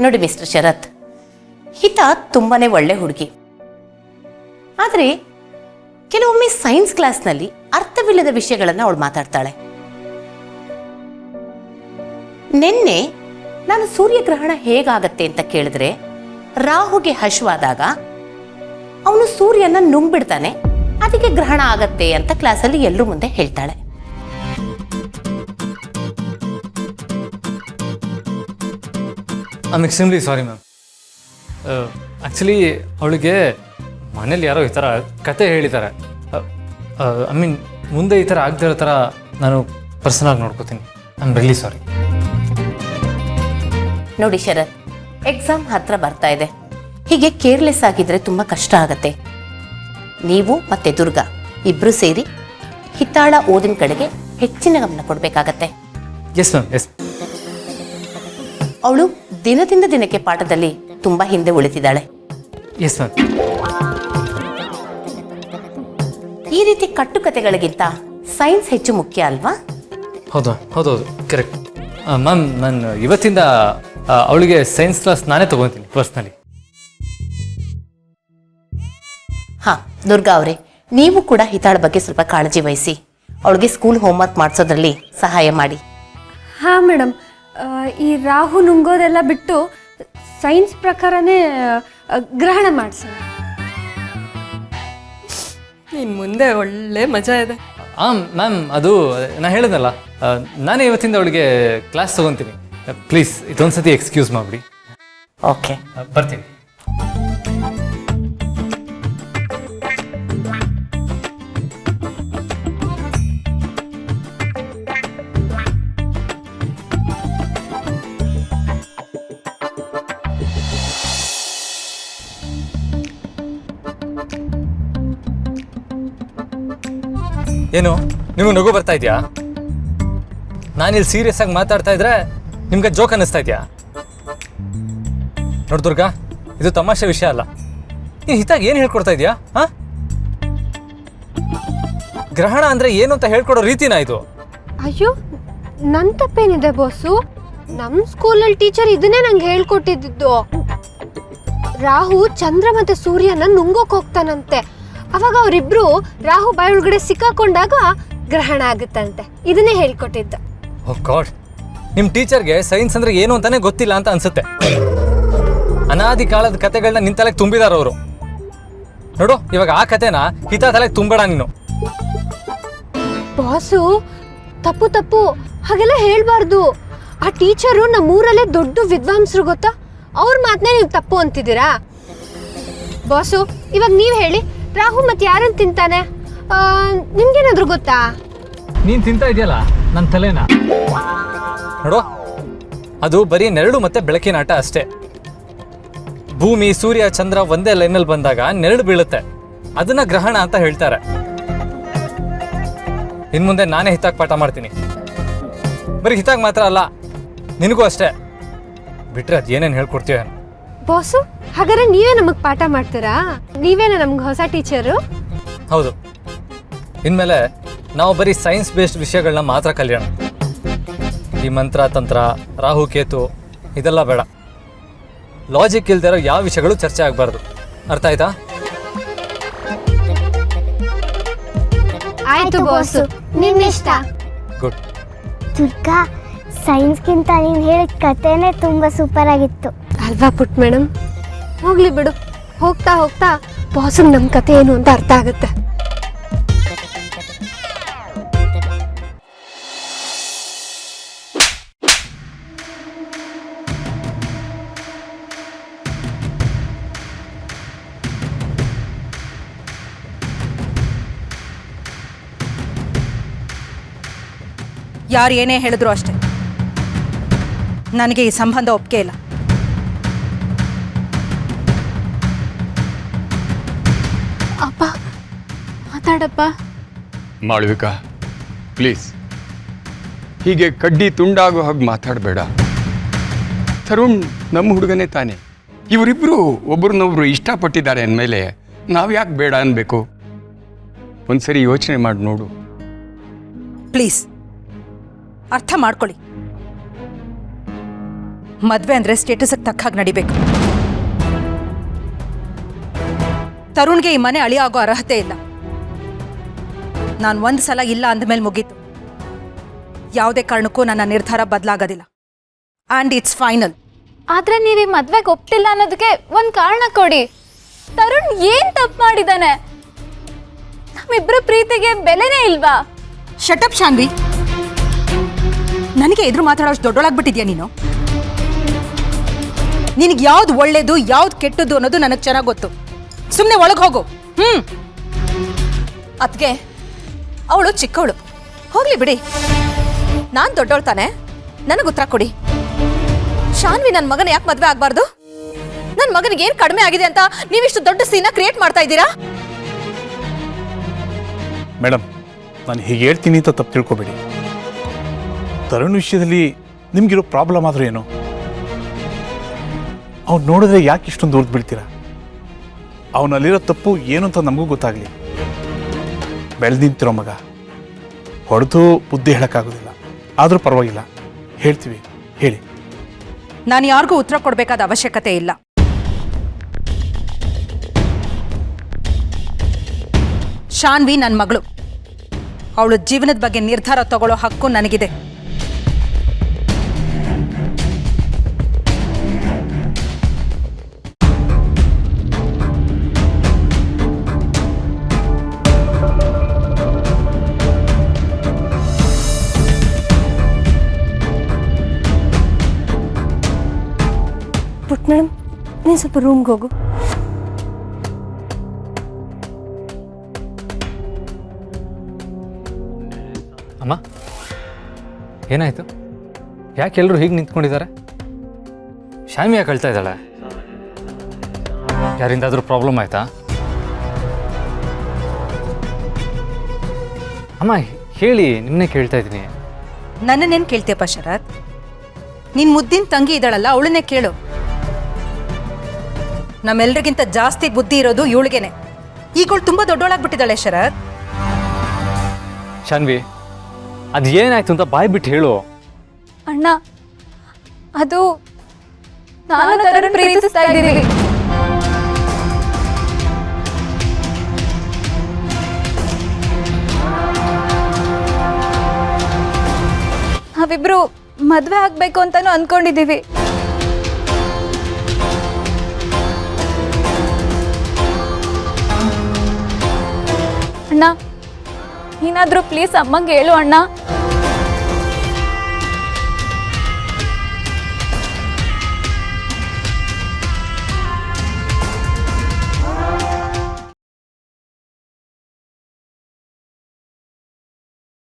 ನೋಡಿ ಮಿಸ್ಟರ್ ಶರತ್, ಹಿತ ತುಂಬಾನೇ ಒಳ್ಳೆ ಹುಡುಗಿ. ಆದರೆ ಕೆಲವೊಮ್ಮೆ ಸೈನ್ಸ್ ಕ್ಲಾಸ್ನಲ್ಲಿ ಅರ್ಥವಿಲ್ಲದ ವಿಷಯಗಳನ್ನ ಅವಳು ಮಾತಾಡ್ತಾಳೆ. ನಿನ್ನೆ ನಾನು ಸೂರ್ಯಗ್ರಹಣ ಹೇಗಾಗತ್ತೆ ಅಂತ ಕೇಳಿದ್ರೆ, ರಾಹುಗೆ ಹಶ್ವಾದಾಗ ಅವನು ಸೂರ್ಯನ ನುಂಗ್ಬಿಡ್ತಾನೆ, ಅದಕ್ಕೆ ಗ್ರಹಣ ಆಗತ್ತೆ ಅಂತ ಕ್ಲಾಸಲ್ಲಿ ಎಲ್ಲರೂ ಮುಂದೆ ಹೇಳ್ತಾಳೆ. I am extremely sorry ma'am. Actually ಅವಳಿಗೆ ಮನೇಲಿ ಯಾರೋ ಈ ಥರ ಕತೆ ಹೇಳಿದ್ದಾರೆ. ಐ ಮೀನ್ ಮುಂದೆ ಈ ಥರ ಆಗದಿರೋ ಥರ ನಾನು ಪರ್ಸನಲ್ ನೋಡ್ಕೋತೀನಿ. I am really sorry. ನೋಡಿ ಶರತ್, ಎಕ್ಸಾಮ್ ಹತ್ರ ಬರ್ತಾ ಇದೆ. ಹೀಗೆ ಕೇರ್ಲೆಸ್ ಆಗಿದ್ರೆ ತುಂಬಾ ಕಷ್ಟ ಆಗತ್ತೆ. ನೀವು ಮತ್ತೆ ದುರ್ಗಾ ಇಬ್ರು ಸೇರಿ ಹಿತಾಳ ಓದಿನ ಕಡೆಗೆ ಹೆಚ್ಚಿನ ಗಮನ ಕೊಡಬೇಕಾಗತ್ತೆ. Yes ma'am, yes. ಅವಳು ದಿನದಿಂದ ದಿನಕ್ಕೆ ಪಾಠದಲ್ಲಿ ತುಂಬಾ ಹಿಂದೆ ಉಳಿತಿದ್ದಾಳೆ. Yes ma'am. ಈ ರೀತಿ ಕಟ್ಟುಕತೆಗಳಿಗಿಂತ ಸೈನ್ಸ್ ಹೆಚ್ಚು ಮುಖ್ಯ ಅಲ್ವಾ? ಹೌದೌದು, ಕರೆಕ್ಟ್ ಮ್ಯಾಮ್. ನಾನು ಇವತ್ತಿಂದ ಅವಳಿಗೆ ಸೈನ್ಸ್ ಕ್ಲಾಸ್ ನಾನೇ ತಗೊತೀನಿ ಪರ್ಸ್ನಲಿ. ಹಾ ದುರ್ಗಾ ಅವರೇ, ನೀವು ಕೂಡ ಹಿತಾಳ ಬಗ್ಗೆ ಸ್ವಲ್ಪ ಕಾಳಜಿ ವಹಿಸಿ. ಅವಳಿಗೆ ಸ್ಕೂಲ್ ಹೋಮ್ವರ್ಕ್ ಮಾಡಿಸೋದ್ರಲ್ಲಿ ಸಹಾಯ ಮಾಡಿ. ಹಾಂ ಮೇಡಮ್, ಈ ರಾಹು ನುಂಗೋದೆಲ್ಲ ಬಿಟ್ಟು ಸೈನ್ಸ್ ಪ್ರಕಾರನೇ ಗ್ರಹಣ ಮಾಡಿಸೋಣ. ಇನ್ನು ಮುಂದೆ ಒಳ್ಳೆ ಮಜಾ ಇದೆ. ಮ್ಯಾಮ್, ಅದು ನಾನು ಹೇಳಿದ್ನಲ್ಲ, ನಾನೇ ಇವತ್ತಿಂದ ಅವಳಿಗೆ ಕ್ಲಾಸ್ ತಗೊತೀನಿ. ಪ್ಲೀಸ್ ಇದೊಂದ್ಸತಿ ಎಕ್ಸ್ಕ್ಯೂಸ್ ಮಾಡಿಬಿಡಿ. ಓಕೆ, ಬರ್ತೀನಿ. ಏನು ನಿಮಗೆ ನಗು ಬರ್ತಾ ಇದೆಯಾ? ನಾನಿಲ್ಲಿ ಸೀರಿಯಸ್ ಆಗಿ ಮಾತಾಡ್ತಾ ಇದ್ರೆ ನಿಮ್ಗೆ ಜೋಕ್ ಅನ್ನಿಸ್ತಾ ಇದೆಯಾ? ನೋಡ್ ದುರ್ಗಾ, ಇದು ತಮಾಷೆ ವಿಷಯ ಅಲ್ಲ. ನೀನು ಹಿತಾಗಿ ಏನು ಹೇಳ್ಕೊಡ್ತಾ ಇದೆಯಾ? ಹಾಂ, ಗ್ರಹಣ ಅಂದ್ರೆ ಏನು ಅಂತ ಹೇಳ್ಕೊಡೋ ರೀತಿನಾ ಇದು? ಅಯ್ಯೋ, ನನ್ನ ತಪ್ಪೇನಿದೆ ಬಾಸು? ನಮ್ಮ ಸ್ಕೂಲಲ್ಲಿ ಟೀಚರ್ ಇದನ್ನೇ ನಂಗೆ ಹೇಳ್ಕೊಟ್ಟಿದ್ದು. ರಾಹು ಚಂದ್ರ ಮತ್ತೆ ಸೂರ್ಯನ ನುಂಗೋಕ್ ಹೋಗ್ತಾನಂತೆ. ಅವಾಗ ಅವರಿಬ್ರು ರಾಹು ಬಾಯಿ ಒಳಗಡೆ ಸಿಕ್ಕಾಕೊಂಡಾಗ ಗ್ರಹಣ ಆಗುತ್ತಂತೆ. ಇದನ್ನೇ ಹೇಳ್ಕೊಟ್ಟಿದ್ದು. ಓ ಗಾಡ್, ನಿಮ್ಮ ಟೀಚರ್ಗೆ ಸೈನ್ಸ್ ಅಂದ್ರೆ ಏನು ಅಂತಾನೆ ಗೊತ್ತಿಲ್ಲ ಅಂತ ಅನ್ಸುತ್ತೆ. ಅನಾದಿ ಕಾಲದ ಕತೆಗಳನ್ನ ನಿನ್ನ ತಲೆಗೆ ತುಂಬಿದಾರ ಅವರು. ನೋಡು, ಇವಾಗ ಆ ಕತೆನ ಹಿತ ತಲೆಗೆ ತುಂಬಬೇಡ ನೀನು. ಬಾಸು, ತಪ್ಪು ಹಾಗೆಲ್ಲ ಹೇಳ್ಬಾರ್ದು. ಆ ಟೀಚರು ನಮ್ಮೂರಲ್ಲೇ ದೊಡ್ಡ ವಿದ್ವಾಂಸರು, ಗೊತ್ತಾ? ಅವ್ರ ಮಾತನ್ನೇ ನೀವು ತಪ್ಪು ಅಂತಿದ್ದೀರಾ? ಬಾಸು, ಇವಾಗ ನೀವು ಹೇಳಿ, ರಾಹು ಮತ್ತೆ ಯಾರನ್ನು ತಿಂತಾನೆ? ನಿಮ್ಗೇನಾದ್ರೂ ಗೊತ್ತಾ? ನೀನ್ ತಿಂತಾ ಇದೆಯಲ್ಲ ನನ್ನ ತಲೆನ. ನೋಡು, ಅದು ಬರೀ ನೆರಳು ಮತ್ತೆ ಬೆಳಕಿನ ಆಟ ಅಷ್ಟೇ. ಭೂಮಿ, ಸೂರ್ಯ, ಚಂದ್ರ ಒಂದೇ ಲೈನಲ್ಲಿ ಬಂದಾಗ ನೆರಳು ಬೀಳುತ್ತೆ. ಅದನ್ನ ಗ್ರಹಣ ಅಂತ ಹೇಳ್ತಾರೆ. ಇನ್ ಮುಂದೆ ನಾನೇ ಹಿತಾಗಿ ಪಾಠ ಮಾಡ್ತೀನಿ. ಬರೀ ಹಿತಾಗಿ ಮಾತ್ರ ಅಲ್ಲ, ನಿನಗೂ ಅಷ್ಟೇ. ಬಿಟ್ರೆ ಅದು ಏನೇನು ಹೇಳ್ಕೊಡ್ತೀಯ. ಬಾಸು, ಹಾಗಾದ್ರೆ ನೀವೇ ನಮಗೆ ಪಾಠ ಮಾಡ್ತೀರಾ? ನೀವೇನ ನಮ್ಗೆ ಹೊಸ ಟೀಚರು? ಹೌದು. ಇನ್ಮೇಲೆ ನಾವು ಬರೀ ಸೈನ್ಸ್ ಬೇಸ್ಡ್ ವಿಷಯಗಳನ್ನ ಮಾತ್ರ ಕಲಿಯೋಣ. ಈ ಮಂತ್ರ, ತಂತ್ರ, ರಾಹು, ಕೇತು ಇದೆಲ್ಲ ಬೇಡ. ಲಾಜಿಕ್ ಇಲ್ದಿರೋ ಯಾವ ವಿಷಯಗಳು ಚರ್ಚೆ ಆಗಬಾರ್ದು. ಅರ್ಥ ಆಯ್ತಾ? ಆಯ್ತು ಬಾಸು, ನಿಮ್ಮಿಷ್ಟ. ಗುಡ್. ದುರ್ಗಾ, ಸೈನ್ಸ್ಗಿಂತ ನೀನು ಹೇಳಿದ ಕಥೆನೇ ತುಂಬ ಸೂಪರ್ ಆಗಿತ್ತು ಅಲ್ವಾ ಪುಟ್ ಮೇಡಮ್? ಹೋಗ್ಲಿ ಬಿಡು, ಹೋಗ್ತಾ ಹೋಗ್ತಾ ಬಾಸು ನಮ್ಮ ಕತೆ ಏನು ಅಂತ ಅರ್ಥ ಆಗುತ್ತೆ. ಯಾರು ಏನೇ ಹೇಳಿದ್ರು ಅಷ್ಟೆ, ನನಗೆ ಈ ಸಂಬಂಧ ಒಪ್ಪಿಗೆ ಇಲ್ಲ. ಅಪ್ಪ, ಮಾತಾಡಪ್ಪ. ಮಾಳವಿಕಾ, ಪ್ಲೀಸ್ ಹೀಗೆ ಕಡ್ಡಿ ತುಂಡಾಗೋ ಹಾಗೆ ಮಾತಾಡಬೇಡ. ತರುಣ್ ನಮ್ಮ ಹುಡುಗನೇ ತಾನೆ. ಇವರಿಬ್ಬರು ಒಬ್ರನ್ನೊಬ್ರು ಇಷ್ಟಪಟ್ಟಿದ್ದಾರೆ ಅಂದಮೇಲೆ ನಾವು ಯಾಕೆ ಬೇಡ ಅನ್ಬೇಕು? ಒಂದ್ಸರಿ ಯೋಚನೆ ಮಾಡಿ ನೋಡು. ಪ್ಲೀಸ್ ಅರ್ಥ ಮಾಡ್ಕೊಳ್ಳಿ. ಮದ್ವೆ ಅಂದ್ರೆ ಸ್ಟೇಟಸ್ಗೆ ತಕ್ಕ ಹಾಗೆ ನಡಿಬೇಕು. ತರುಣ್ಗೆ ಈ ಮನೆ ಅಳಿ ಆಗೋ ಅರ್ಹತೆ ಇಲ್ಲ. ನಾನು ಒಂದು ಸಲ ಇಲ್ಲ ಅಂದಮೇಲೆ ಮುಗೀತು. ಯಾವುದೇ ಕಾರಣಕ್ಕೂ ನನ್ನ ನಿರ್ಧಾರ ಬದಲಾಗೋದಿಲ್ಲ. And it's final. ಆದ್ರೆ ನೀವು ಈ ಮದ್ವೆಗೆ ಒಪ್ತಿಲ್ಲ ಅನ್ನೋದಕ್ಕೆ ಒಂದು ಕಾರಣ ಕೊಡಿ. ತರುಣ್ ಏನ್ ತಪ್ಪು ಮಾಡಿದಾನೆ? ನಮ್ಮಿಬ್ರ ಪ್ರೀತಿಗೆ ಬೆಲೆನೇ ಇಲ್ವಾ? ಶಟಪ್ ಶಾನ್ವಿ, ನನಗೆ ಎದುರು ಮಾತಾಡೋಷ್ಟು ದೊಡ್ಡೊಳಾಗ್ಬಿಟ್ಟಿದ್ಯಾ ನೀನು? ನಿನಗೆ ಯಾವ್ದು ಒಳ್ಳೇದು ಯಾವ್ದು ಕೆಟ್ಟದ್ದು ಅನ್ನೋದು ನನಗೆ ಚೆನ್ನಾಗಿ ಗೊತ್ತು. ಸುಮ್ಮನೆ ಒಳಗೆ ಹೋಗು. ಅದ್ಗೆ ಅವಳು ಚಿಕ್ಕವಳು, ಹೋಗ್ಲಿ ಬಿಡಿ. ನಾನು ದೊಡ್ಡವಳು ತಾನೆ, ನನಗೆ ಉತ್ತರ ಕೊಡಿ. ಶಾನ್ವಿ ನನ್ನ ಮಗನ ಯಾಕೆ ಮದ್ವೆ ಆಗ್ಬಾರ್ದು? ನನ್ನ ಮಗನಿಗೆ ಏನ್ ಕಡಿಮೆ ಆಗಿದೆ ಅಂತ ನೀವಿಷ್ಟು ದೊಡ್ಡ ಸೀನ ಕ್ರಿಯೇಟ್ ಮಾಡ್ತಾ ಇದ್ದೀರಾ? ಮೇಡಮ್, ನಾನು ಹೀಗೆ ಹೇಳ್ತೀನಿ ಅಂತ ತಪ್ಪು ತಿಳ್ಕೊಬೇಡಿ. ತರುಣ್ ವಿಷಯದಲ್ಲಿ ನಿಮಗಿರೋ ಪ್ರಾಬ್ಲಮ್ ಆದರೂ ಏನು? ಅವ್ನು ನೋಡಿದ್ರೆ ಯಾಕೆ ಇಷ್ಟೊಂದು ದೂರದ್ದು ಬೀಳ್ತೀರಾ? ಅವನಲ್ಲಿರೋ ತಪ್ಪು ಏನು ಅಂತ ನಮಗೂ ಗೊತ್ತಾಗಲಿ. ಬೆಳೆದು ನಿಂತಿರೋ ಮಗ, ಹೊಡೆದು ಬುದ್ಧಿ ಹೇಳೋಕ್ಕಾಗೋದಿಲ್ಲ. ಆದರೂ ಪರವಾಗಿಲ್ಲ, ಹೇಳ್ತೀವಿ, ಹೇಳಿ. ನಾನು ಯಾರಿಗೂ ಉತ್ತರ ಕೊಡಬೇಕಾದ ಅವಶ್ಯಕತೆ ಇಲ್ಲ. ಶಾನ್ವಿ ನನ್ನ ಮಗಳು. ಅವಳು ಜೀವನದ ಬಗ್ಗೆ ನಿರ್ಧಾರ ತಗೊಳ್ಳೋ ಹಕ್ಕು ನನಗಿದೆ. ಪುಟ್ ಮೇಡಮ್, ನೀನು ಸ್ವಲ್ಪ ರೂಮ್ಗೆ ಹೋಗು. ಅಮ್ಮ, ಏನಾಯಿತು? ಯಾಕೆ ಎಲ್ಲರೂ ಹೀಗೆ ನಿಂತ್ಕೊಂಡಿದ್ದಾರೆ? ಶಾನ್ವಿ ಯಾಕೆ ಅಳ್ತಾ ಇದ್ದಾಳೆ? ಯಾರಿಂದಾದರೂ ಪ್ರಾಬ್ಲಮ್ ಆಯ್ತಾ? ಅಮ್ಮ ಹೇಳಿ, ನಿಮ್ಮನ್ನೇ ಕೇಳ್ತಾ ಇದ್ದೀನಿ. ನನ್ನನ್ನೇನು ಕೇಳ್ತೀಯಪ್ಪ ಶರತ್? ನಿನ್ನ ಮುದ್ದಿನ ತಂಗಿ ಇದ್ದಾಳಲ್ಲ, ಅವಳನ್ನೇ ಕೇಳು. ನಮ್ಮೆಲ್ರಿಗಿಂತ ಜಾಸ್ತಿ ಬುದ್ಧಿ ಇರೋದು ಇವಳಿಗೆನೆ. ಈಗಳು ತುಂಬ ದೊಡ್ಡೋಳಾಗ್ಬಿಟ್ಟಿದ್ದಾಳೆ ಶರತ್. ಶಾನ್ವಿ, ಅದು ಏನಾಯ್ತು ಅಂತ ಬಾಯ್ ಬಿಟ್ಟು ಹೇಳು. ಅಣ್ಣ, ಅದು ನಾನು ತರುಣ್ ಪ್ರೀತಿಸ್ತಾ ಇದ್ದೀವಿ. ನಾವಿಬ್ರು ಮದ್ವೆ ಆಗ್ಬೇಕು ಅಂತಾನು ಅನ್ಕೊಂಡಿದೀವಿ. ಅಣ್ಣ, ಏನಾದ್ರೂ ಪ್ಲೀಸ್ ಅಮ್ಮಂಗೆ ಹೇಳು ಅಣ್ಣ.